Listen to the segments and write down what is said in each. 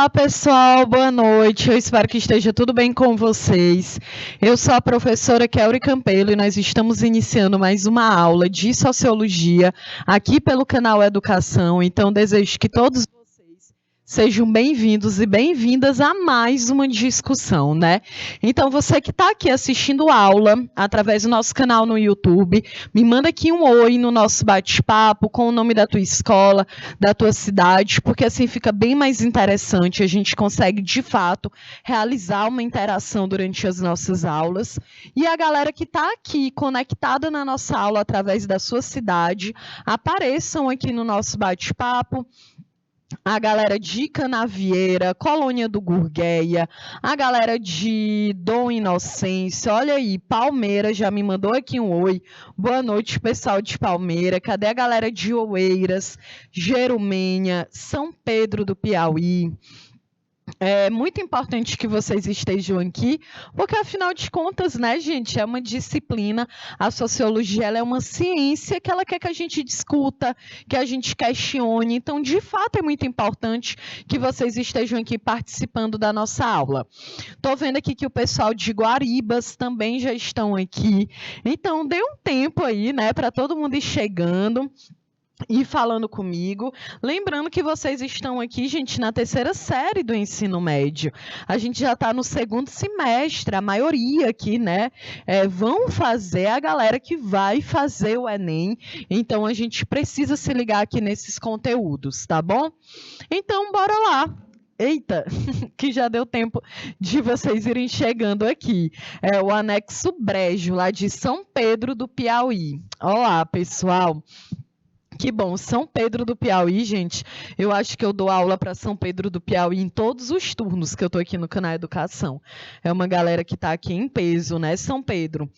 Olá, pessoal, boa noite. Eu espero que esteja tudo bem com vocês. Eu sou a professora Kelly Campelo e nós estamos iniciando mais uma aula de Sociologia aqui pelo canal Educação. Então, desejo que todos vocês sejam bem-vindos e bem-vindas a mais uma discussão, né? Então, você que está aqui assistindo aula através do nosso canal no YouTube, me manda aqui um oi no nosso bate-papo com o nome da tua escola, da tua cidade, porque assim fica bem mais interessante, a gente consegue, de fato, realizar uma interação durante as nossas aulas. E a galera que está aqui conectada na nossa aula através da sua cidade, apareçam aqui no nosso bate-papo. A galera de Canavieira, Colônia do Gurgueia, a galera de Dom Inocêncio, olha aí, Palmeira já me mandou aqui um oi. Boa noite, pessoal de Palmeira. Cadê a galera de Oeiras, Jerumenha, São Pedro do Piauí? É muito importante que vocês estejam aqui, porque afinal de contas, né, gente, é uma disciplina, a sociologia ela é uma ciência que ela quer que a gente discuta, que a gente questione, então de fato é muito importante que vocês estejam aqui participando da nossa aula. Estou vendo aqui que o pessoal de Guaribas também já estão aqui, então dê um tempo aí, né, para todo mundo ir chegando e falando comigo. Lembrando que vocês estão aqui, gente, na terceira série do ensino médio. A gente já está no segundo semestre, a maioria aqui, né? Vão fazer a galera que vai fazer o Enem. Então, a gente precisa se ligar aqui nesses conteúdos, tá bom? Então, bora lá. Eita, que já deu tempo de vocês irem chegando aqui. É o anexo Brejo, lá de São Pedro do Piauí. Olá, pessoal. Que bom, São Pedro do Piauí, gente, eu acho que eu dou aula para São Pedro do Piauí em todos os turnos que eu estou aqui no canal Educação. É uma galera que está aqui em peso, né, São Pedro?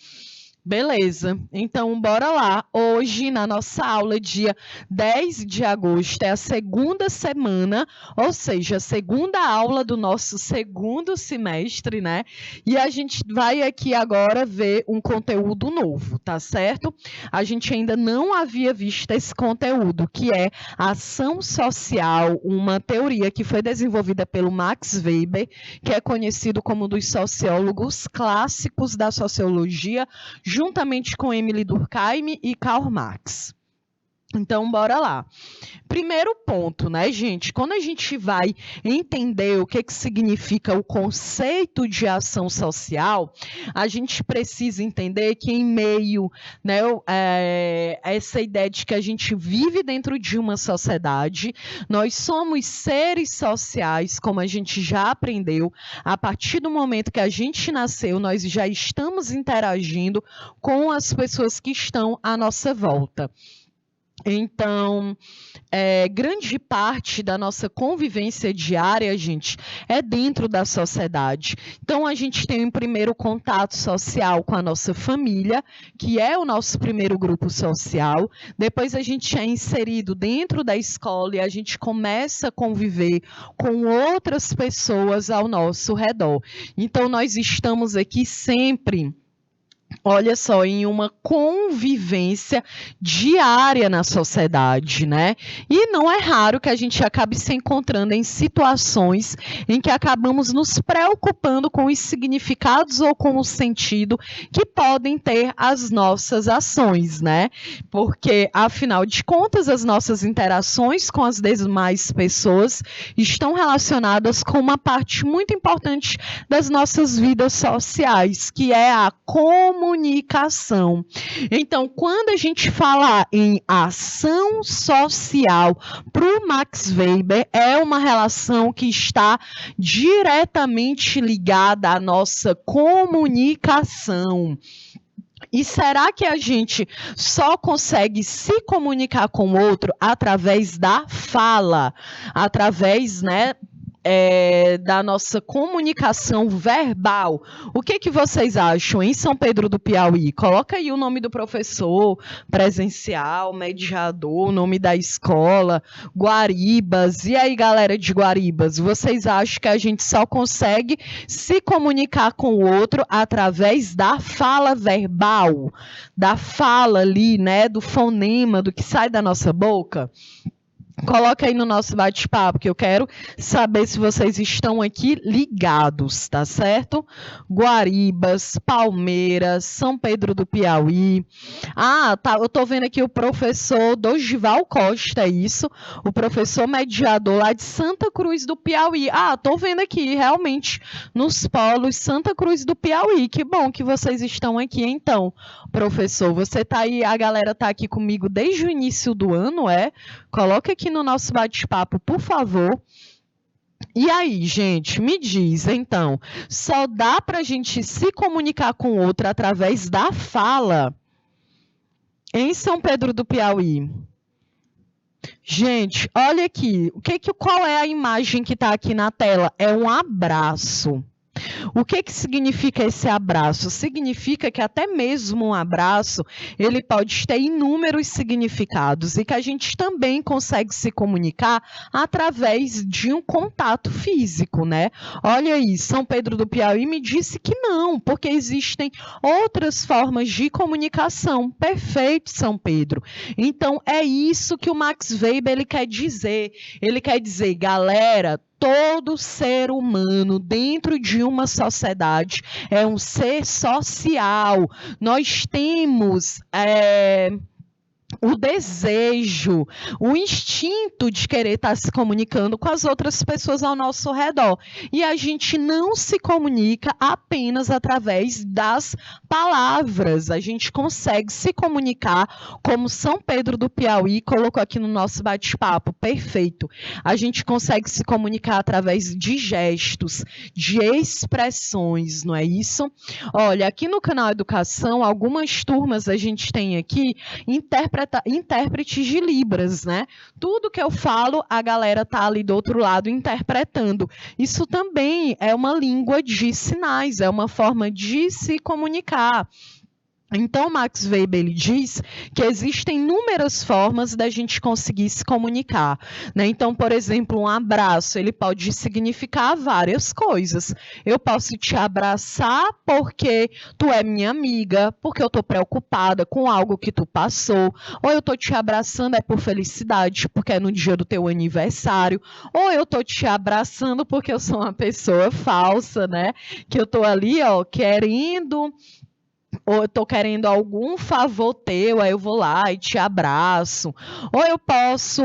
Beleza, então bora lá. Hoje, na nossa aula, dia 10 de agosto, é a segunda semana, ou seja, a segunda aula do nosso segundo semestre, né? E a gente vai aqui agora ver um conteúdo novo, tá certo? A gente ainda não havia visto esse conteúdo, que é ação social, uma teoria que foi desenvolvida pelo Max Weber, que é conhecido como um dos sociólogos clássicos da sociologia, juntamente com Emile Durkheim e Karl Marx. Então, bora lá. Primeiro ponto, né, gente? Quando a gente vai entender o que significa o conceito de ação social, a gente precisa entender que em meio, né, essa ideia de que a gente vive dentro de uma sociedade, nós somos seres sociais, como a gente já aprendeu, a partir do momento que a gente nasceu, nós já estamos interagindo com as pessoas que estão à nossa volta. Então, grande parte da nossa convivência diária, gente, é dentro da sociedade. Então, a gente tem um primeiro contato social com a nossa família, que é o nosso primeiro grupo social. Depois, a gente é inserido dentro da escola e a gente começa a conviver com outras pessoas ao nosso redor. Então, nós estamos aqui sempre, olha só, em uma convivência diária na sociedade, né? E não é raro que a gente acabe se encontrando em situações em que acabamos nos preocupando com os significados ou com o sentido que podem ter as nossas ações, né? Porque, afinal de contas, as nossas interações com as demais pessoas estão relacionadas com uma parte muito importante das nossas vidas sociais, que é a comunicação. Então, quando a gente fala em ação social, para o Max Weber, é uma relação que está diretamente ligada à nossa comunicação. E será que a gente só consegue se comunicar com o outro através da fala, através, né, da nossa comunicação verbal? O que vocês acham em São Pedro do Piauí? Coloca aí o nome do professor, presencial, mediador, o nome da escola, Guaribas. E aí, galera de Guaribas, vocês acham que a gente só consegue se comunicar com o outro através da fala verbal, da fala ali, né, do fonema, do que sai da nossa boca? Coloca aí no nosso bate-papo, que eu quero saber se vocês estão aqui ligados, tá certo? Guaribas, Palmeiras, São Pedro do Piauí. Ah, tá, eu tô vendo aqui o professor Dorival Costa, é isso? O professor mediador lá de Santa Cruz do Piauí. Ah, tô vendo aqui, realmente, nos polos Santa Cruz do Piauí. Que bom que vocês estão aqui, então, professor. Você tá aí, a galera tá aqui comigo desde o início do ano, é? Coloca aqui no nosso bate-papo, por favor. E aí, gente, me diz, então, só dá para a gente se comunicar com o outro através da fala em São Pedro do Piauí? Gente, olha aqui, qual é a imagem que está aqui na tela? É um abraço. O que significa esse abraço? Significa que até mesmo um abraço, ele pode ter inúmeros significados e que a gente também consegue se comunicar através de um contato físico, né? Olha aí, São Pedro do Piauí me disse que não, porque existem outras formas de comunicação. Perfeito, São Pedro. Então, é isso que o Max Weber ele quer dizer. Ele quer dizer, galera, todo ser humano dentro de uma sociedade é um ser social. Nós temos o desejo, o instinto de querer estar se comunicando com as outras pessoas ao nosso redor. E a gente não se comunica apenas através das palavras. A gente consegue se comunicar, como São Pedro do Piauí colocou aqui no nosso bate-papo. Perfeito. A gente consegue se comunicar através de gestos, de expressões, não é isso? Olha, aqui no canal Educação, algumas turmas a gente tem aqui intérpretes de Libras, né? Tudo que eu falo, a galera tá ali do outro lado interpretando. Isso também é uma língua de sinais, é uma forma de se comunicar. Então, Max Weber ele diz que existem inúmeras formas da gente conseguir se comunicar, né? Então, por exemplo, um abraço, ele pode significar várias coisas. Eu posso te abraçar porque tu é minha amiga, porque eu estou preocupada com algo que tu passou, ou eu estou te abraçando é por felicidade, porque é no dia do teu aniversário, ou eu estou te abraçando porque eu sou uma pessoa falsa, né? Que eu estou ali, ó, querendo... ou eu estou querendo algum favor teu, aí eu vou lá e te abraço. Ou eu posso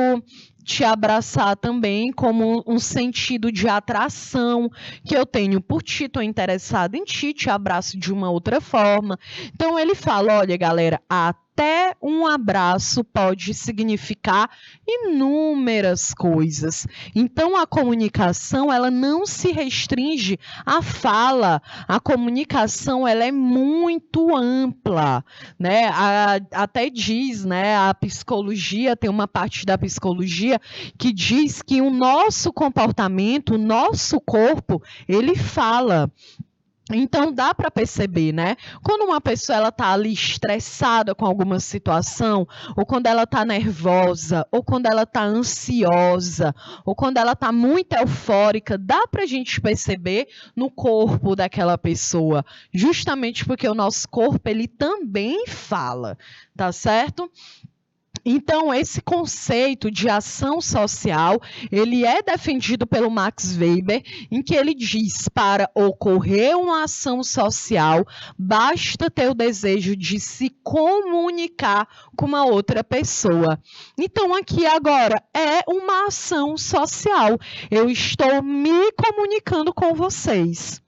te abraçar também como um sentido de atração que eu tenho por ti, estou interessada em ti, te abraço de uma outra forma. Então ele fala, olha galera, até um abraço pode significar inúmeras coisas. Então a comunicação ela não se restringe à fala. A comunicação ela é muito ampla, né? Até diz, né? A psicologia tem uma parte da psicologia que diz que o nosso comportamento, o nosso corpo, ele fala. Então dá para perceber, né? Quando uma pessoa ela tá ali estressada com alguma situação, ou quando ela tá nervosa, ou quando ela tá ansiosa, ou quando ela tá muito eufórica, dá para a gente perceber no corpo daquela pessoa, justamente porque o nosso corpo ele também fala, tá certo? Então, esse conceito de ação social, ele é defendido pelo Max Weber, em que ele diz, para ocorrer uma ação social, basta ter o desejo de se comunicar com uma outra pessoa. Então, aqui agora, é uma ação social. Eu estou me comunicando com vocês.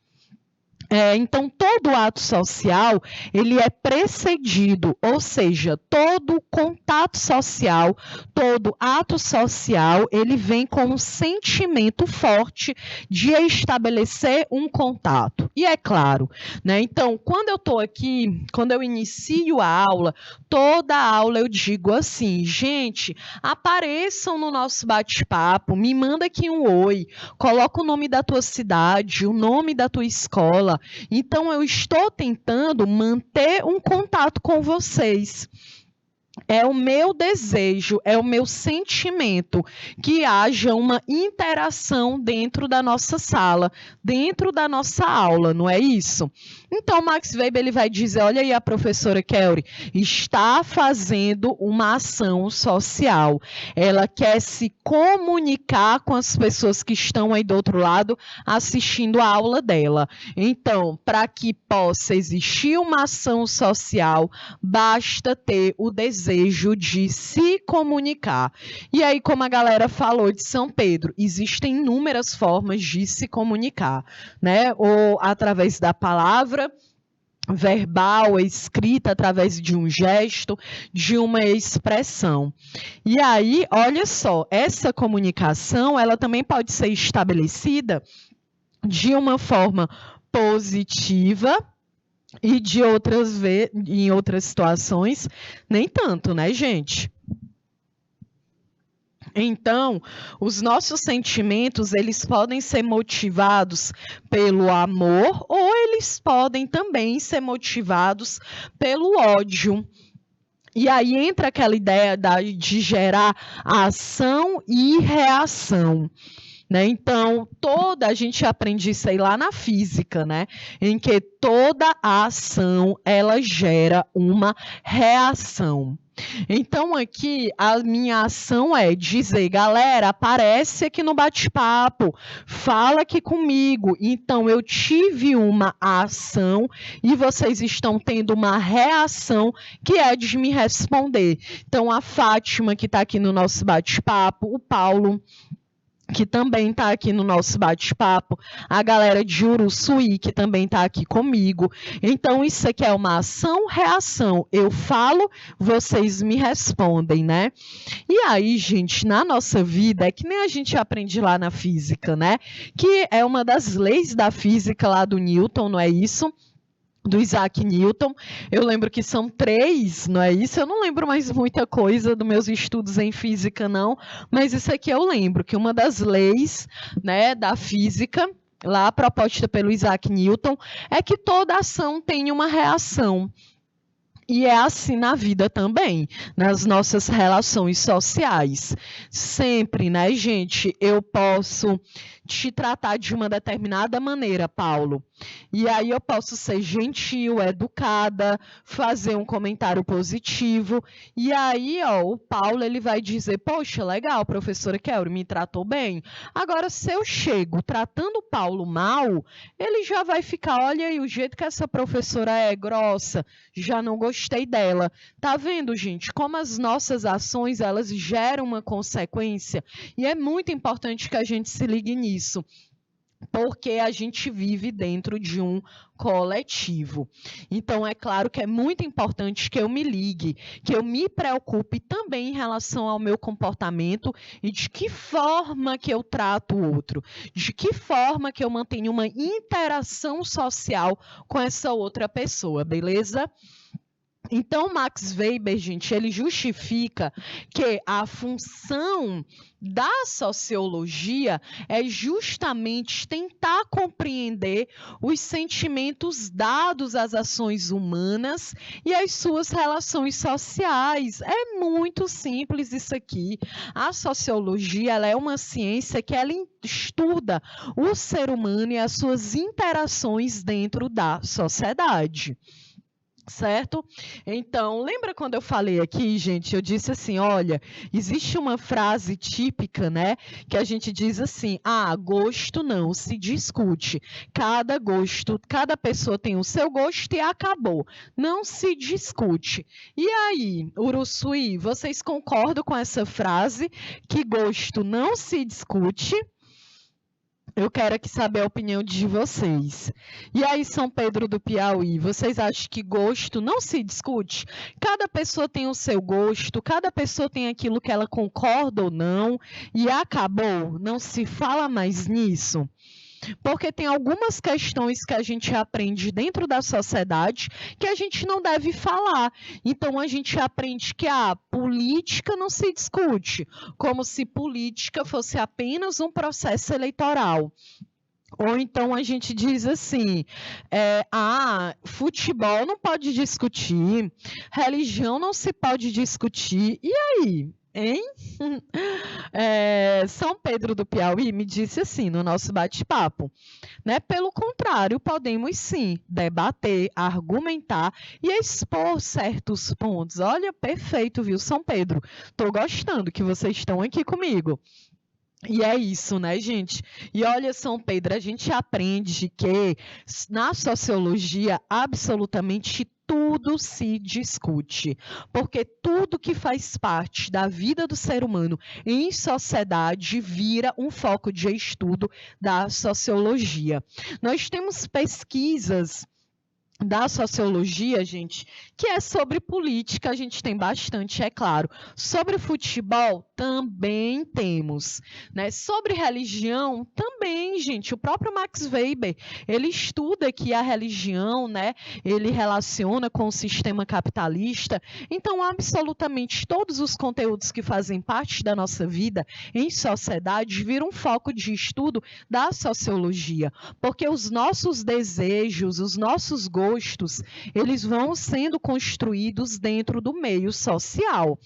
Então, todo ato social, ele é precedido, ou seja, todo contato social, todo ato social, ele vem com um sentimento forte de estabelecer um contato. E é claro, né? Então, quando eu estou aqui, quando eu inicio a aula, toda a aula eu digo assim, gente, apareçam no nosso bate-papo, me manda aqui um oi, coloca o nome da tua cidade, o nome da tua escola. Então, eu estou tentando manter um contato com vocês. É o meu desejo, é o meu sentimento que haja uma interação dentro da nossa sala, dentro da nossa aula, não é isso? Então, Max Weber ele vai dizer, olha aí a professora Kelly, está fazendo uma ação social. Ela quer se comunicar com as pessoas que estão aí do outro lado assistindo a aula dela. Então, para que possa existir uma ação social, basta ter o desejo de se comunicar. E aí, como a galera falou de São Pedro, existem inúmeras formas de se comunicar, né? Ou através da palavra verbal, escrita, através de um gesto, de uma expressão. E aí, olha só, essa comunicação, ela também pode ser estabelecida de uma forma positiva, e em outras situações, nem tanto, né, gente? Então, os nossos sentimentos, eles podem ser motivados pelo amor ou eles podem também ser motivados pelo ódio. E aí entra aquela ideia de gerar ação e reação. Né? Então, a gente aprende isso aí lá na física, né? Em que toda a ação, ela gera uma reação. Então, aqui, a minha ação é dizer, galera, aparece aqui no bate-papo, fala aqui comigo. Então, eu tive uma ação e vocês estão tendo uma reação que é de me responder. Então, a Fátima, que está aqui no nosso bate-papo, o Paulo, que também está aqui no nosso bate-papo, a galera de Uruçuí, que também está aqui comigo. Então, isso aqui é uma ação-reação. Eu falo, vocês me respondem, né? E aí, gente, na nossa vida, é que nem a gente aprende lá na física, né? Que é uma das leis da física lá do Newton, não é isso? Do Isaac Newton. Eu lembro que são 3, não é isso? Eu não lembro mais muita coisa dos meus estudos em física, não, mas isso aqui eu lembro, que uma das leis, né, da física, lá proposta pelo Isaac Newton, é que toda ação tem uma reação. E é assim na vida também, nas nossas relações sociais. Sempre, né, gente, eu posso te tratar de uma determinada maneira, Paulo. E aí eu posso ser gentil, educada, fazer um comentário positivo. E aí, ó, o Paulo ele vai dizer: "Poxa, legal, professora Kelly, me tratou bem". Agora, se eu chego tratando o Paulo mal, ele já vai ficar, olha aí, o jeito que essa professora é grossa, já não gostei dela. Tá vendo, gente, como as nossas ações, elas geram uma consequência? E é muito importante que a gente se ligue nisso, porque a gente vive dentro de um coletivo. Então, é claro que é muito importante que eu me ligue, que eu me preocupe também em relação ao meu comportamento e de que forma que eu trato o outro, de que forma que eu mantenho uma interação social com essa outra pessoa, beleza? Então, Max Weber, gente, ele justifica que a função da sociologia é justamente tentar compreender os sentimentos dados às ações humanas e às suas relações sociais. É muito simples isso aqui. A sociologia, ela é uma ciência que ela estuda o ser humano e as suas interações dentro da sociedade. Certo? Então, lembra quando eu falei aqui, gente, eu disse assim, olha, existe uma frase típica, né, que a gente diz assim, gosto não se discute, cada pessoa tem o seu gosto e acabou, não se discute. E aí, Uruçuí, vocês concordam com essa frase, que gosto não se discute? Eu quero aqui saber a opinião de vocês. E aí, São Pedro do Piauí, vocês acham que gosto não se discute? Cada pessoa tem o seu gosto, cada pessoa tem aquilo que ela concorda ou não, e acabou, não se fala mais nisso. Porque tem algumas questões que a gente aprende dentro da sociedade que a gente não deve falar. Então, a gente aprende que a política não se discute, como se política fosse apenas um processo eleitoral. Ou então a gente diz assim, futebol não pode discutir, religião não se pode discutir, e aí? Hein? São Pedro do Piauí me disse assim no nosso bate-papo, né? Pelo contrário, podemos sim debater, argumentar e expor certos pontos. Olha, perfeito, viu, São Pedro? Estou gostando que vocês estão aqui comigo. E é isso, né, gente? E olha, São Pedro, a gente aprende que na sociologia absolutamente tudo se discute, porque tudo que faz parte da vida do ser humano em sociedade vira um foco de estudo da sociologia. Nós temos pesquisas da sociologia, gente, que é sobre política, a gente tem bastante, é claro. Sobre futebol, também temos, né? Sobre religião, também, gente. O próprio Max Weber, ele estuda que a religião, né, ele relaciona com o sistema capitalista. Então, absolutamente todos os conteúdos que fazem parte da nossa vida em sociedade viram um foco de estudo da sociologia, porque os nossos desejos, os nossos gostos, eles vão sendo construídos dentro do meio social.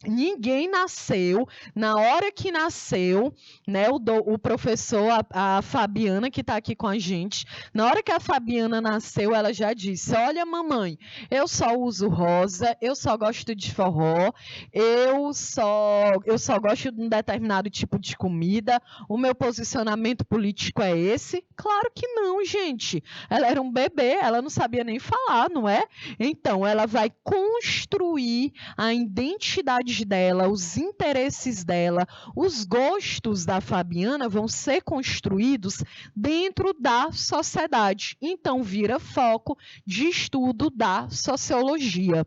Ninguém nasceu, na hora que nasceu, né, o professor, a Fabiana, que está aqui com a gente, na hora que a Fabiana nasceu, ela já disse, olha, mamãe, eu só uso rosa, eu só gosto de forró, eu só gosto de um determinado tipo de comida, o meu posicionamento político é esse? Claro que não, gente. Ela era um bebê, ela não sabia nem falar, não é? Então, ela vai construir a identidade dela, os interesses dela, os gostos da Fabiana vão ser construídos dentro da sociedade. Então, vira foco de estudo da sociologia.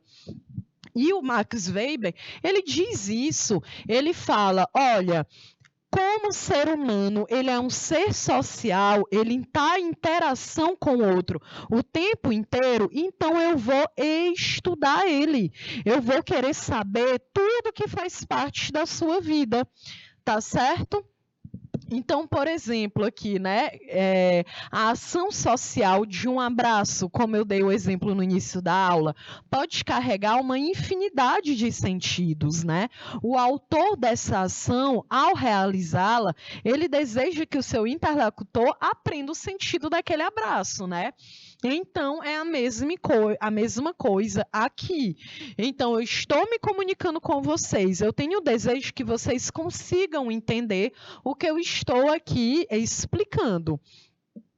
E o Max Weber, ele diz isso, ele fala, olha, como ser humano, ele é um ser social, ele está em interação com o outro o tempo inteiro, então eu vou estudar ele. Eu vou querer saber tudo que faz parte da sua vida, tá certo? Então, por exemplo, aqui, né, a ação social de um abraço, como eu dei o exemplo no início da aula, pode carregar uma infinidade de sentidos, né? O autor dessa ação, ao realizá-la, ele deseja que o seu interlocutor aprenda o sentido daquele abraço, né? Então, é a mesma coisa aqui. Então, eu estou me comunicando com vocês, eu tenho o desejo que vocês consigam entender o que eu estou aqui explicando.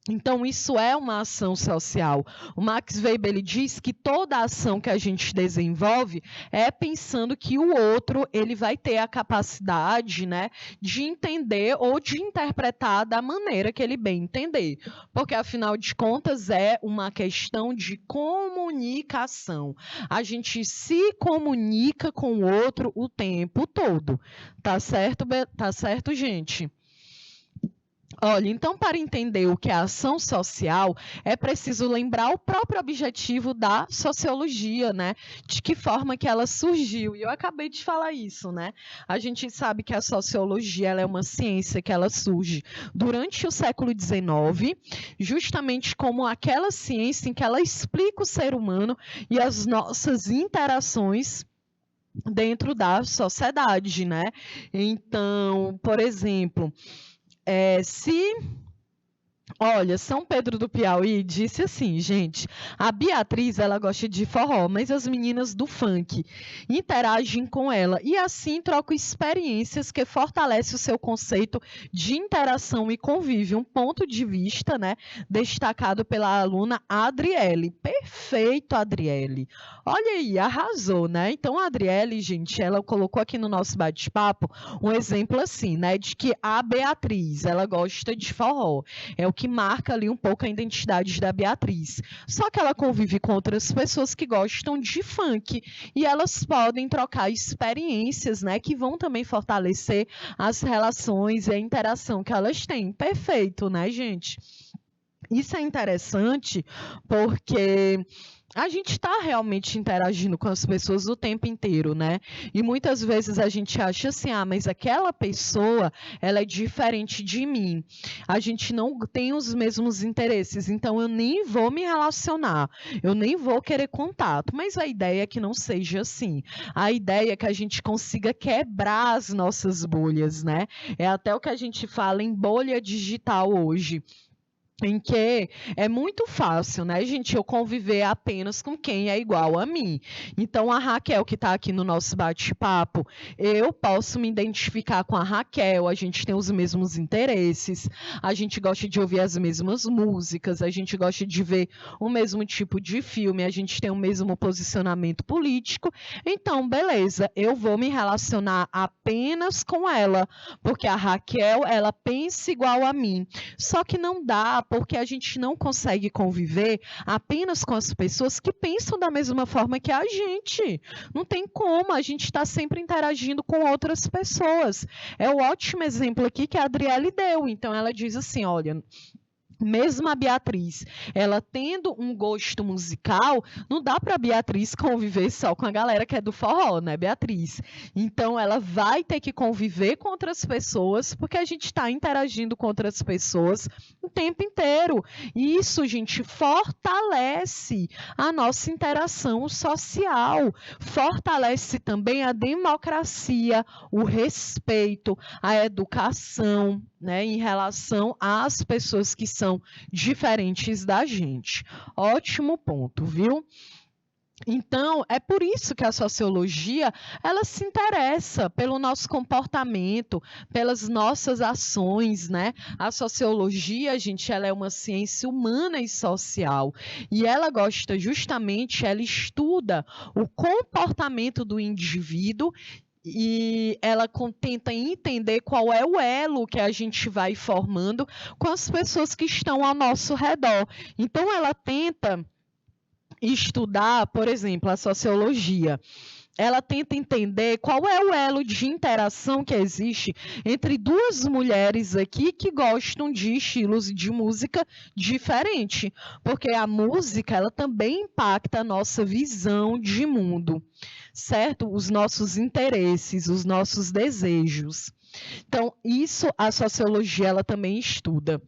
Então, isso é uma ação social. O Max Weber ele diz que toda ação que a gente desenvolve é pensando que o outro ele vai ter a capacidade, né, de entender ou de interpretar da maneira que ele bem entender. Porque, afinal de contas, é uma questão de comunicação. A gente se comunica com o outro o tempo todo. Tá certo, gente? Olha, então, para entender o que é ação social, é preciso lembrar o próprio objetivo da sociologia, né? De que forma que ela surgiu. E eu acabei de falar isso, né? A gente sabe que a sociologia ela é uma ciência que ela surge durante o século XIX, justamente como aquela ciência em que ela explica o ser humano e as nossas interações dentro da sociedade, né? Então, por exemplo, olha, São Pedro do Piauí disse assim, gente, a Beatriz, ela gosta de forró, mas as meninas do funk interagem com ela e assim trocam experiências que fortalecem o seu conceito de interação e convívio, um ponto de vista, né, destacado pela aluna Adriele. Perfeito, Adriele. Olha aí, arrasou, né? Então, a Adriele, gente, ela colocou aqui no nosso bate-papo um exemplo assim, né, de que a Beatriz, ela gosta de forró. É o que marca ali um pouco a identidade da Beatriz. Só que ela convive com outras pessoas que gostam de funk e elas podem trocar experiências, né, que vão também fortalecer as relações e a interação que elas têm. Perfeito, né, gente? Isso é interessante porque a gente está realmente interagindo com as pessoas o tempo inteiro, né? E muitas vezes a gente acha assim, mas aquela pessoa, ela é diferente de mim. A gente não tem os mesmos interesses, então eu nem vou me relacionar, eu nem vou querer contato. Mas a ideia é que não seja assim. A ideia é que a gente consiga quebrar as nossas bolhas, né? É até o que a gente fala em bolha digital hoje. Em que é muito fácil, né, gente, eu conviver apenas com quem é igual a mim. Então, a Raquel, que está aqui no nosso bate-papo, eu posso me identificar com a Raquel, a gente tem os mesmos interesses, a gente gosta de ouvir as mesmas músicas, a gente gosta de ver o mesmo tipo de filme, a gente tem o mesmo posicionamento político. Então, beleza, eu vou me relacionar apenas com ela, porque a Raquel, ela pensa igual a mim. Só que não dá, porque a gente não consegue conviver apenas com as pessoas que pensam da mesma forma que a gente. Não tem como, a gente está sempre interagindo com outras pessoas. É o ótimo exemplo aqui que a Adriele deu. Então, ela diz assim, olha, mesmo a Beatriz, ela tendo um gosto musical, não dá para a Beatriz conviver só com a galera que é do forró, né, Beatriz? Então, ela vai ter que conviver com outras pessoas, porque a gente está interagindo com outras pessoas o tempo inteiro. E isso, gente, fortalece a nossa interação social, fortalece também a democracia, o respeito, a educação, né, em relação às pessoas que são diferentes da gente. Ótimo ponto, viu? Então, é por isso que a sociologia, ela se interessa pelo nosso comportamento, pelas nossas ações, né? A sociologia, gente, ela é uma ciência humana e social, e ela gosta justamente, ela estuda o comportamento do indivíduo e ela tenta entender qual é o elo que a gente vai formando com as pessoas que estão ao nosso redor. Então, ela tenta estudar, por exemplo, a sociologia. Ela tenta entender qual é o elo de interação que existe entre duas mulheres aqui que gostam de estilos de música diferentes, porque a música, ela também impacta a nossa visão de mundo, certo? Os nossos interesses, os nossos desejos. Então, isso a sociologia, ela também estuda.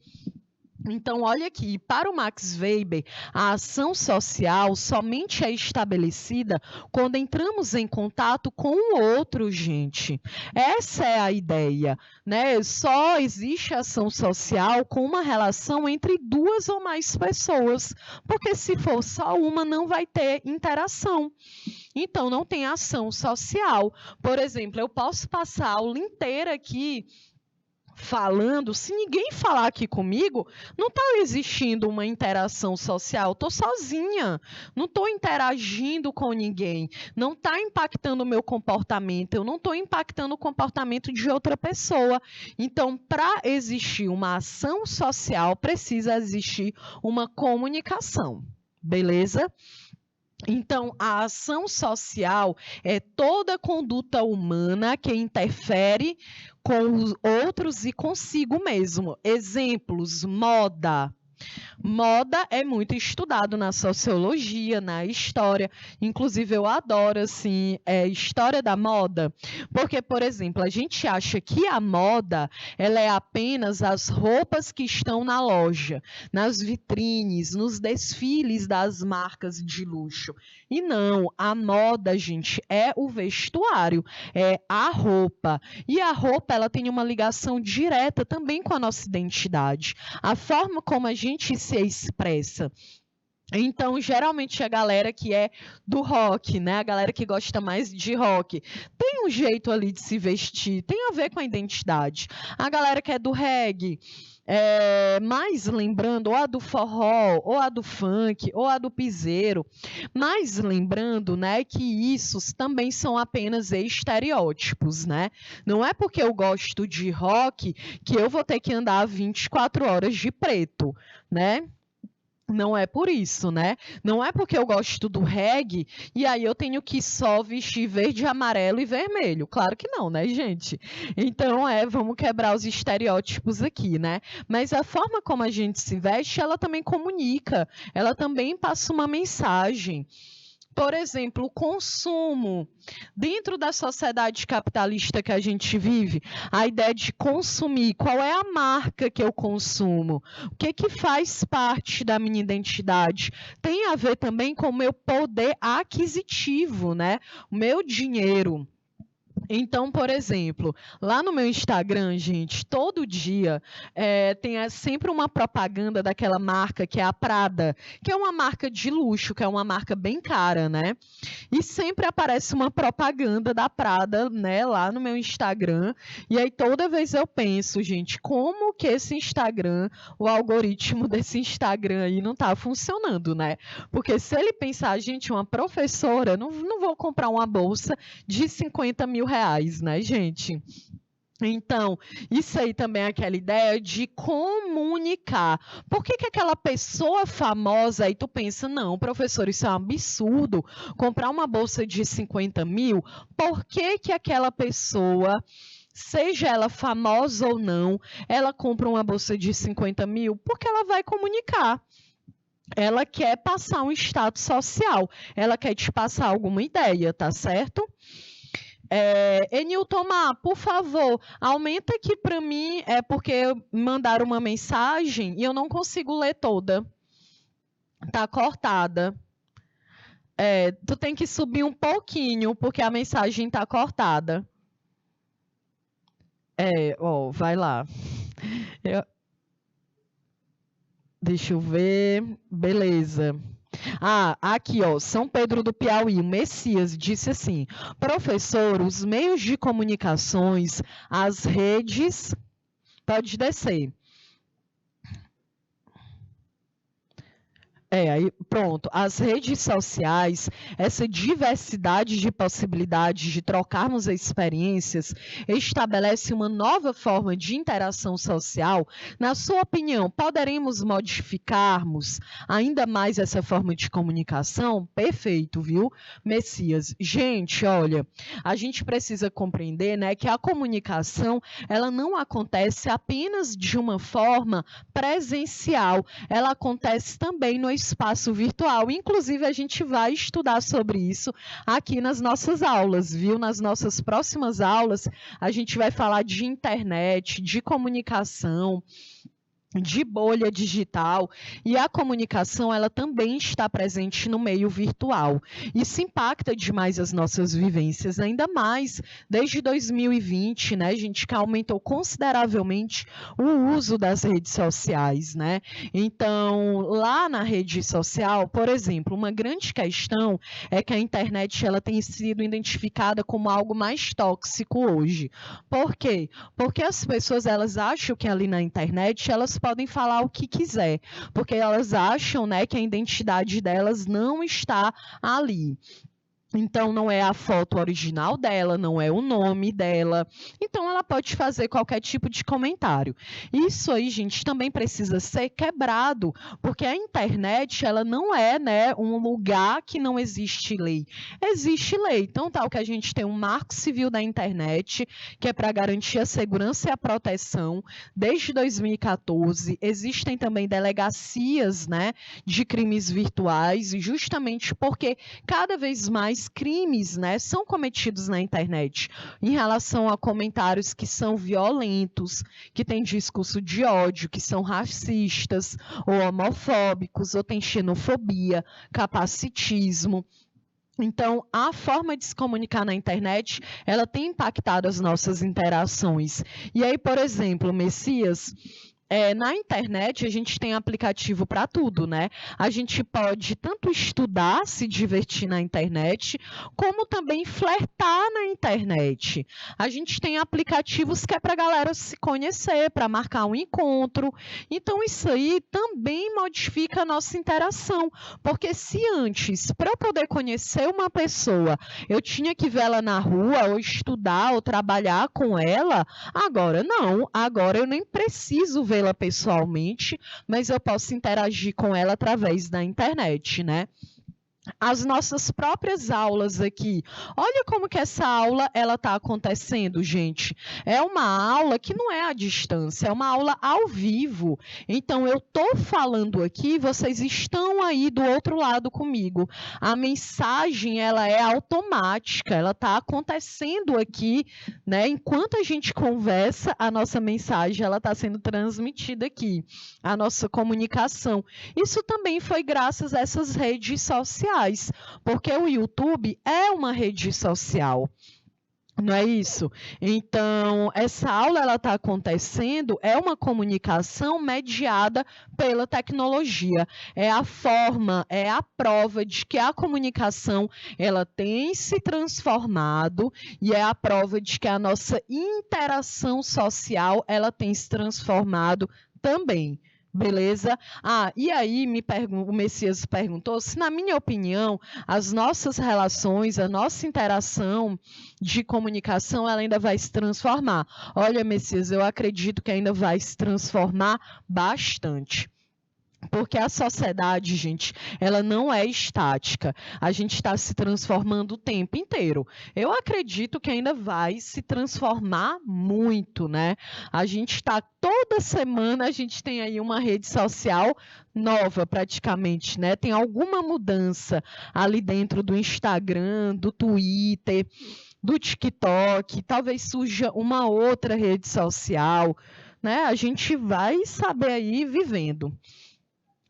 Então, olha aqui, para o Max Weber, a ação social somente é estabelecida quando entramos em contato com o outro, gente. Essa é a ideia, né? Só existe ação social com uma relação entre duas ou mais pessoas, porque se for só uma, não vai ter interação. Então, não tem ação social. Por exemplo, eu posso passar a aula inteira aqui falando, se ninguém falar aqui comigo, não está existindo uma interação social, estou sozinha, não estou interagindo com ninguém, não está impactando o meu comportamento, eu não estou impactando o comportamento de outra pessoa. Então, para existir uma ação social, precisa existir uma comunicação, beleza? Então, a ação social é toda conduta humana que interfere com os outros e consigo mesmo. Exemplos, moda. Moda é muito estudado na sociologia, na história. Inclusive, eu adoro, assim, história da moda, porque, por exemplo, a gente acha que a moda, ela é apenas as roupas que estão na loja, nas vitrines, nos desfiles das marcas de luxo. E não, a moda, gente, é o vestuário, é a roupa. E a roupa, ela tem uma ligação direta também com a nossa identidade. A forma como a gente se expressa. Então, geralmente, a galera que é do rock, né? A galera que gosta mais de rock, tem um jeito ali de se vestir, tem a ver com a identidade. A galera que é do reggae, mais lembrando, ou a do forró, ou a do funk, ou a do piseiro, mas lembrando, né, que isso também são apenas estereótipos, né? Não é porque eu gosto de rock que eu vou ter que andar 24 horas de preto, né? Não é por isso, né? Não é porque eu gosto do reggae e aí eu tenho que só vestir verde, amarelo e vermelho. Claro que não, né, gente? Então, vamos quebrar os estereótipos aqui, né? Mas a forma como a gente se veste, ela também comunica, ela também passa uma mensagem. Por exemplo, o consumo. Dentro da sociedade capitalista que a gente vive, a ideia de consumir, qual é a marca que eu consumo? O que faz parte da minha identidade? Tem a ver também com o meu poder aquisitivo, né? O meu dinheiro. Então, por exemplo, lá no meu Instagram, gente, todo dia tem sempre uma propaganda daquela marca que é a Prada, que é uma marca de luxo, que é uma marca bem cara, né? E sempre aparece uma propaganda da Prada, né, lá no meu Instagram. E aí toda vez eu penso, gente, como que esse Instagram, o algoritmo desse Instagram aí não tá funcionando, né? Porque se ele pensar, gente, uma professora, não vou comprar uma bolsa de 50 mil reais, né, gente? Então, isso aí também é aquela ideia de comunicar. Por que aquela pessoa famosa aí tu pensa, não, professor, isso é um absurdo, comprar uma bolsa de 50 mil, por que aquela pessoa, seja ela famosa ou não, ela compra uma bolsa de 50 mil? Porque ela vai comunicar. Ela quer passar um status social, ela quer te passar alguma ideia, tá certo? Enilton, por favor, aumenta aqui para mim, porque mandaram uma mensagem e eu não consigo ler toda. Tá cortada. Tu tem que subir um pouquinho, porque a mensagem tá cortada. Vai lá. Deixa eu ver. Beleza. Aqui, São Pedro do Piauí, o Messias disse assim: professor, os meios de comunicações, as redes. Pode descer. Aí pronto, as redes sociais, essa diversidade de possibilidades de trocarmos experiências, estabelece uma nova forma de interação social. Na sua opinião, poderemos modificarmos ainda mais essa forma de comunicação? Perfeito, viu, Messias? Gente, olha, a gente precisa compreender, né, que a comunicação, ela não acontece apenas de uma forma presencial, ela acontece também no espaço virtual. Inclusive, a gente vai estudar sobre isso aqui nas nossas aulas, viu? Nas nossas próximas aulas, a gente vai falar de internet, de comunicação, de bolha digital, e a comunicação ela também está presente no meio virtual. Isso impacta demais as nossas vivências, ainda mais desde 2020, né, gente, que aumentou consideravelmente o uso das redes sociais, né? Então, lá na rede social, por exemplo, uma grande questão é que a internet ela tem sido identificada como algo mais tóxico hoje. Por quê? Porque as pessoas elas acham que ali na internet elas podem falar o que quiser, porque elas acham, né, que a identidade delas não está ali. Então, não é a foto original dela, não é o nome dela. Então, ela pode fazer qualquer tipo de comentário. Isso aí, gente, também precisa ser quebrado, porque a internet, ela não é, né, um lugar que não existe lei. Existe lei. Então, tal que a gente tem um marco civil da internet, que é para garantir a segurança e a proteção. Desde 2014, existem também delegacias, né, de crimes virtuais, justamente porque cada vez mais crimes, né, são cometidos na internet em relação a comentários que são violentos, que têm discurso de ódio, que são racistas ou homofóbicos, ou têm xenofobia, capacitismo. Então, a forma de se comunicar na internet, ela tem impactado as nossas interações. E aí, por exemplo, Messias, na internet a gente tem aplicativo para tudo, né? A gente pode tanto estudar, se divertir na internet, como também flertar na internet. A gente tem aplicativos que é para a galera se conhecer, para marcar um encontro. Então, isso aí também modifica a nossa interação. Porque se antes, para eu poder conhecer uma pessoa, eu tinha que ver ela na rua, ou estudar, ou trabalhar com ela, agora não. Agora eu nem preciso ver conhecê-la pessoalmente, mas eu posso interagir com ela através da internet, né? As nossas próprias aulas aqui. Olha como que essa aula ela está acontecendo, gente. É uma aula que não é à distância, é uma aula ao vivo. Então, eu estou falando aqui, vocês estão aí do outro lado comigo. A mensagem, ela é automática, ela está acontecendo aqui, né? Enquanto a gente conversa, a nossa mensagem, ela está sendo transmitida aqui. A nossa comunicação. Isso também foi graças a essas redes sociais. Porque o YouTube é uma rede social, não é isso? Então, essa aula ela está acontecendo, é uma comunicação mediada pela tecnologia. É a forma, é a prova de que a comunicação ela tem se transformado e é a prova de que a nossa interação social ela tem se transformado também. Beleza? E aí o Messias perguntou se, na minha opinião, as nossas relações, a nossa interação de comunicação, ela ainda vai se transformar. Olha, Messias, eu acredito que ainda vai se transformar bastante. Porque a sociedade, gente, ela não é estática. A gente está se transformando o tempo inteiro. Eu acredito que ainda vai se transformar muito, né? A gente está, toda semana, a gente tem aí uma rede social nova, praticamente, né? Tem alguma mudança ali dentro do Instagram, do Twitter, do TikTok, talvez surja uma outra rede social, né? A gente vai saber aí vivendo.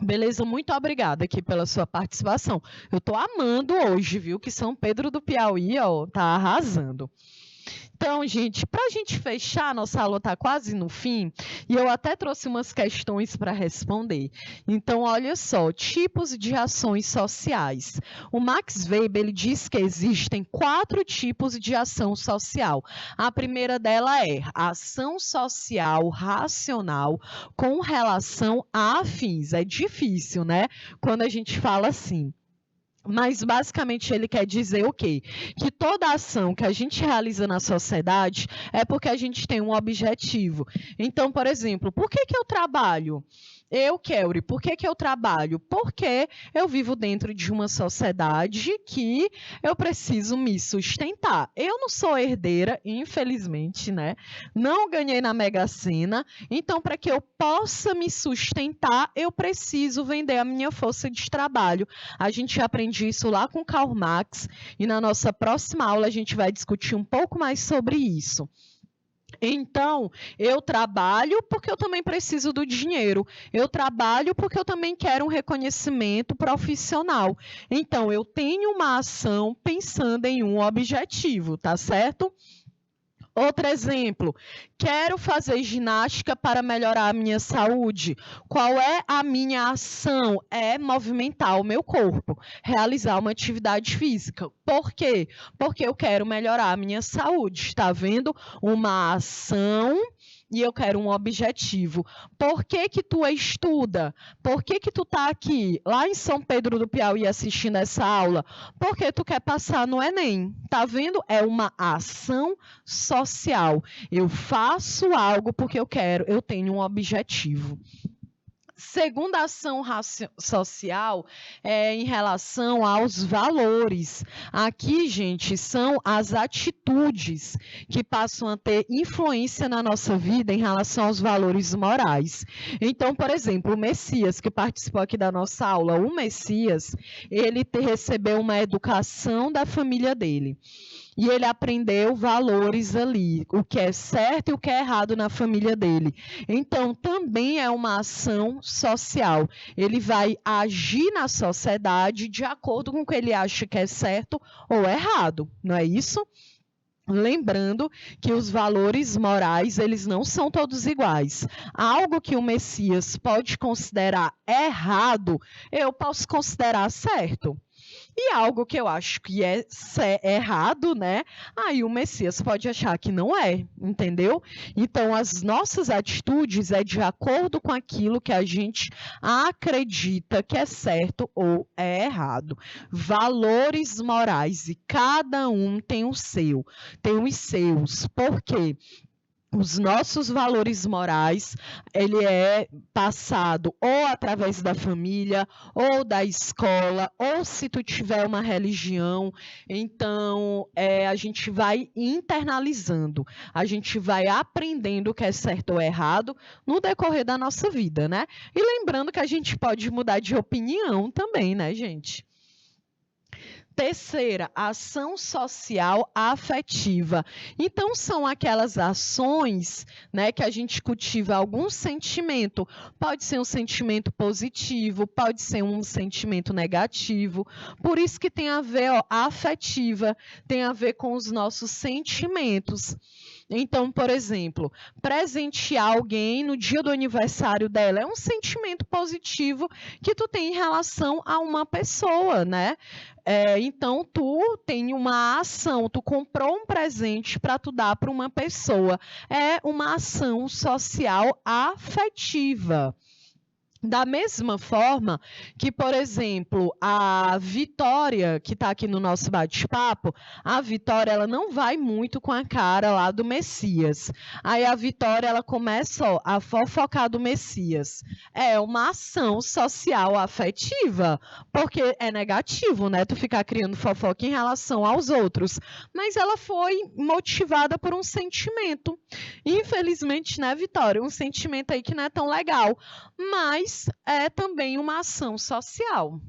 Beleza, muito obrigada aqui pela sua participação. Eu tô amando hoje, viu, que São Pedro do Piauí, ó, tá arrasando. Então, gente, para a gente fechar, nossa aula está quase no fim, e eu até trouxe umas questões para responder. Então, olha só, tipos de ações sociais. O Max Weber, ele diz que existem 4 tipos de ação social. A primeira dela é a ação social racional com relação a fins. É difícil, né? Quando a gente fala assim. Mas, basicamente, ele quer dizer o quê? Que toda ação que a gente realiza na sociedade é porque a gente tem um objetivo. Então, por exemplo, por que eu trabalho? Eu, Kelly, por que eu trabalho? Porque eu vivo dentro de uma sociedade que eu preciso me sustentar. Eu não sou herdeira, infelizmente, né? Não ganhei na Mega Sena. Então, para que eu possa me sustentar, eu preciso vender a minha força de trabalho. A gente aprende isso lá com Karl Marx e na nossa próxima aula a gente vai discutir um pouco mais sobre isso. Então, eu trabalho porque eu também preciso do dinheiro. Eu trabalho porque eu também quero um reconhecimento profissional. Então, eu tenho uma ação pensando em um objetivo, tá certo? Outro exemplo, quero fazer ginástica para melhorar a minha saúde. Qual é a minha ação? É movimentar o meu corpo, realizar uma atividade física. Por quê? Porque eu quero melhorar a minha saúde. Está vendo? Uma ação e eu quero um objetivo. Por que tu estuda? Por que tu está aqui, lá em São Pedro do Piauí, assistindo essa aula? Porque tu quer passar no Enem. Tá vendo? É uma ação social. Eu faço algo porque eu tenho um objetivo. Segunda ação social é em relação aos valores. Aqui, gente, são as atitudes que passam a ter influência na nossa vida em relação aos valores morais. Então, por exemplo, o Messias, que participou aqui da nossa aula, o Messias, ele recebeu uma educação da família dele. E ele aprendeu valores ali, o que é certo e o que é errado na família dele. Então, também é uma ação social. Ele vai agir na sociedade de acordo com o que ele acha que é certo ou errado, não é isso? Lembrando que os valores morais, eles não são todos iguais. Algo que o Messias pode considerar errado, eu posso considerar certo. E algo que eu acho que é errado, né? Aí o Messias pode achar que não é, entendeu? Então, as nossas atitudes é de acordo com aquilo que a gente acredita que é certo ou é errado. Valores morais, e cada um tem o seu, tem os seus. Por quê? os nossos valores morais, ele é passado ou através da família, ou da escola, ou se tu tiver uma religião, então a gente vai internalizando, a gente vai aprendendo o que é certo ou errado no decorrer da nossa vida, né? E lembrando que a gente pode mudar de opinião também, né, gente? Terceira, ação social afetiva. Então, são aquelas ações, né, que a gente cultiva algum sentimento. Pode ser um sentimento positivo, pode ser um sentimento negativo. Por isso que tem a ver, afetiva, tem a ver com os nossos sentimentos. Então, por exemplo, presentear alguém no dia do aniversário dela é um sentimento positivo que tu tem em relação a uma pessoa, né? Então, tu tem uma ação, tu comprou um presente para tu dar para uma pessoa. É uma ação social afetiva. Da mesma forma que, por exemplo, a Vitória, que está aqui no nosso bate-papo, a Vitória ela não vai muito com a cara lá do Messias. Aí a Vitória ela começa a fofocar do Messias. É uma ação social afetiva, porque é negativo, né? Tu ficar criando fofoca em relação aos outros. Mas ela foi motivada por um sentimento. Infelizmente, né, Vitória? Um sentimento aí que não é tão legal. Mas é também uma ação social.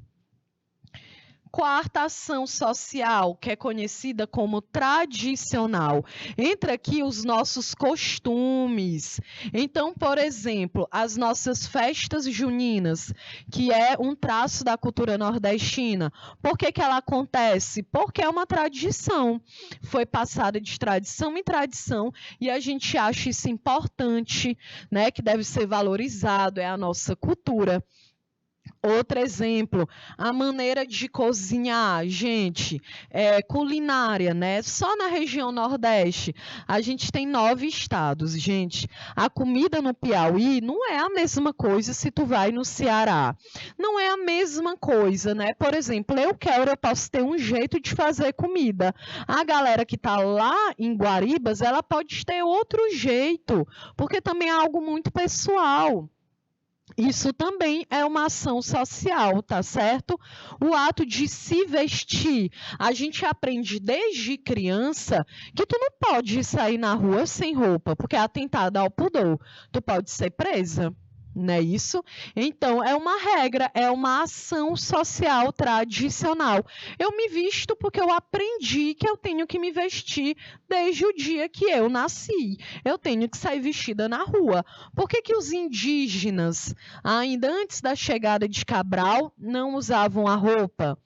Quarta ação social, que é conhecida como tradicional. Entra aqui os nossos costumes. Então, por exemplo, as nossas festas juninas, que é um traço da cultura nordestina. Por que ela acontece? Porque é uma tradição. Foi passada de tradição em tradição e a gente acha isso importante, né, que deve ser valorizado, é a nossa cultura. Outro exemplo, a maneira de cozinhar, gente, culinária, né? Só na região Nordeste, a gente tem 9 estados, gente. A comida no Piauí não é a mesma coisa se tu vai no Ceará. Não é a mesma coisa, né? Por exemplo, eu posso ter um jeito de fazer comida. A galera que tá lá em Guaribas, ela pode ter outro jeito, porque também é algo muito pessoal. Isso também é uma ação social, tá certo? O ato de se vestir. A gente aprende desde criança que tu não pode sair na rua sem roupa, porque é atentado ao pudor. Tu pode ser presa. Não é isso? Então, é uma regra, é uma ação social tradicional. Eu me visto porque eu aprendi que eu tenho que me vestir desde o dia que eu nasci. Eu tenho que sair vestida na rua. Por que os indígenas, ainda antes da chegada de Cabral, não usavam a roupa?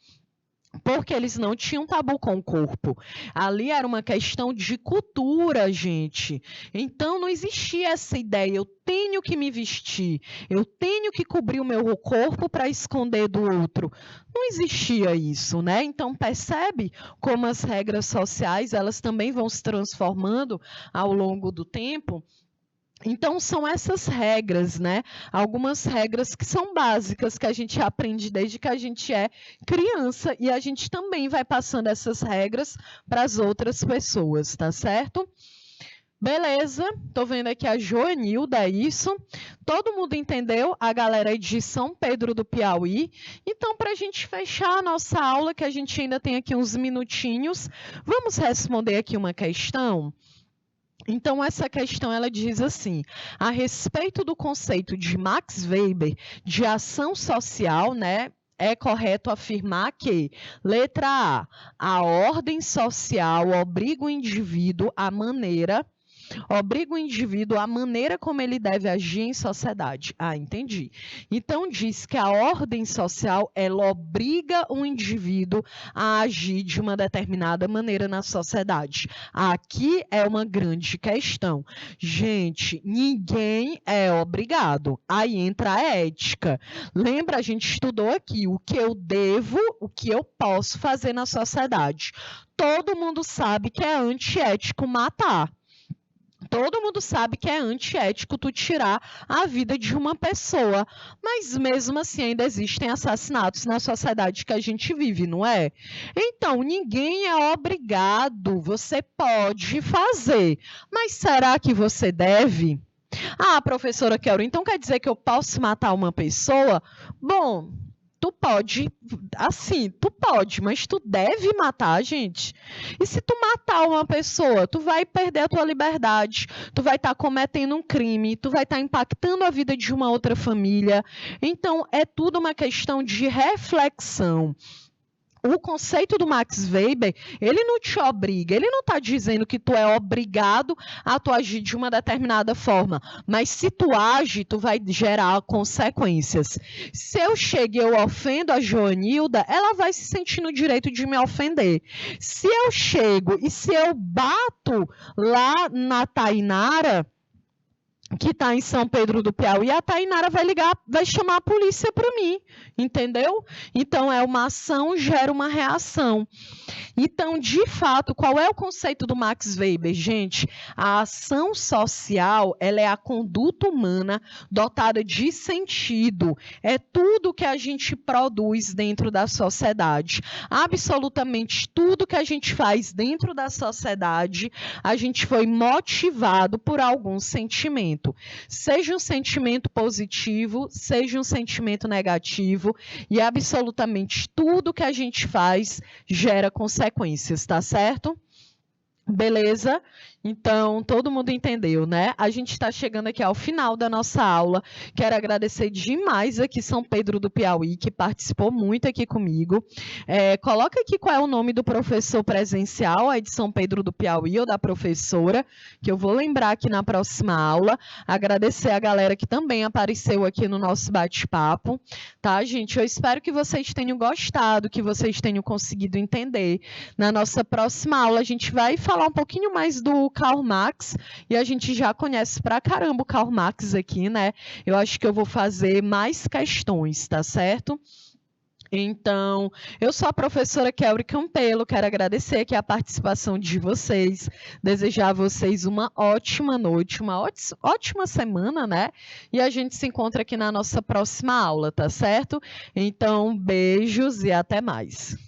Porque eles não tinham tabu com o corpo. Ali era uma questão de cultura, gente. Então não existia essa ideia, eu tenho que me vestir, eu tenho que cobrir o meu corpo para esconder do outro. Não existia isso, né? Então percebe como as regras sociais, elas também vão se transformando ao longo do tempo. Então, são essas regras, né? Algumas regras que são básicas, que a gente aprende desde que a gente é criança, e a gente também vai passando essas regras para as outras pessoas, tá certo? Beleza, tô vendo aqui a Joanilda, isso. Todo mundo entendeu? A galera aí de São Pedro do Piauí. Então, para a gente fechar a nossa aula, que a gente ainda tem aqui uns minutinhos, vamos responder aqui uma questão? Então, essa questão, ela diz assim, a respeito do conceito de Max Weber de ação social, né, é correto afirmar que, letra A ordem social obriga o indivíduo à maneira como ele deve agir em sociedade. Ah, entendi. Então, diz que a ordem social, ela obriga o indivíduo a agir de uma determinada maneira na sociedade. Aqui é uma grande questão. Gente, ninguém é obrigado. Aí entra a ética. Lembra, a gente estudou aqui o que eu devo, o que eu posso fazer na sociedade. Todo mundo sabe que é antiético matar. Todo mundo sabe que é antiético tu tirar a vida de uma pessoa, mas mesmo assim ainda existem assassinatos na sociedade que a gente vive, não é? Então, ninguém é obrigado, você pode fazer, mas será que você deve? Ah, professora Kelly, então quer dizer que eu posso matar uma pessoa? Bom, tu pode, assim, tu pode, mas tu deve matar, gente. E se tu matar uma pessoa, tu vai perder a tua liberdade, tu vai estar cometendo um crime, tu vai estar impactando a vida de uma outra família. Então, é tudo uma questão de reflexão. O conceito do Max Weber, ele não te obriga, ele não está dizendo que tu é obrigado a tu agir de uma determinada forma, mas se tu age, tu vai gerar consequências. Se eu chego e eu ofendo a Joanilda, ela vai se sentir no direito de me ofender. Se eu chego e se eu bato lá na Tainara, que está em São Pedro do Piauí, a Tainara vai ligar, vai chamar a polícia para mim, entendeu? Então, é uma ação gera uma reação. Então, de fato, qual é o conceito do Max Weber? Gente, a ação social, ela é a conduta humana dotada de sentido. É tudo que a gente produz dentro da sociedade. Absolutamente tudo que a gente faz dentro da sociedade, a gente foi motivado por algum sentimento. Seja um sentimento positivo, seja um sentimento negativo, e absolutamente tudo que a gente faz gera consequências, tá certo? Beleza? Então, todo mundo entendeu, né? A gente está chegando aqui ao final da nossa aula. Quero agradecer demais aqui São Pedro do Piauí, que participou muito aqui comigo. Coloca aqui qual é o nome do professor presencial aí de São Pedro do Piauí ou da professora, que eu vou lembrar aqui na próxima aula. Agradecer a galera que também apareceu aqui no nosso bate-papo, tá, gente? Eu espero que vocês tenham gostado, que vocês tenham conseguido entender. Na nossa próxima aula, a gente vai falar um pouquinho mais do Karl Marx, e a gente já conhece pra caramba o Karl Marx aqui, né? Eu acho que eu vou fazer mais questões, tá certo? Então, eu sou a professora Kelly Campelo, quero agradecer aqui a participação de vocês, desejar a vocês uma ótima noite, uma ótima semana, né? E a gente se encontra aqui na nossa próxima aula, tá certo? Então, beijos e até mais.